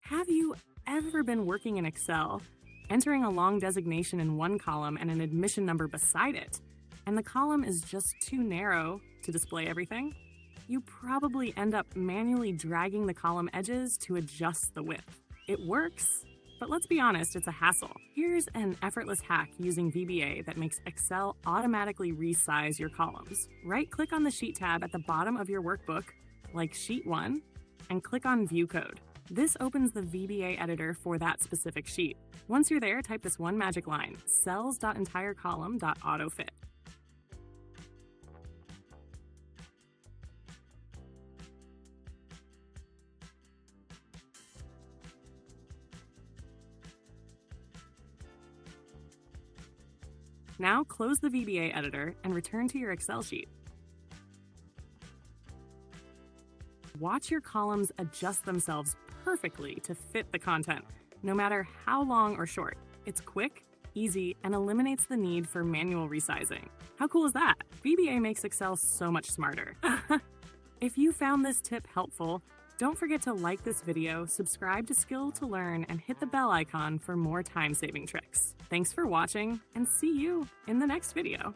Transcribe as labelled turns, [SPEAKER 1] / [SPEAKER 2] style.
[SPEAKER 1] Have you ever been working in Excel, entering a long designation in one column and an admission number beside it, and the column is just too narrow to display everything? You probably end up manually dragging the column edges to adjust the width. It works, but let's be honest, it's a hassle. Here's an effortless hack using VBA that makes Excel automatically resize your columns. Right-click on the Sheet tab at the bottom of your workbook, like Sheet 1, and click on View Code. This opens the VBA editor for that specific sheet. Once you're there, type this one magic line, Cells.EntireColumn.AutoFit. Now close the VBA editor and return to your Excel sheet. Watch your columns adjust themselves perfectly to fit the content, no matter how long or short. It's quick, easy, and eliminates the need for manual resizing. How cool is that? VBA makes Excel so much smarter. If you found this tip helpful, don't forget to like this video, subscribe to Skill to Learn, and hit the bell icon for more time-saving tricks. Thanks for watching, and see you in the next video.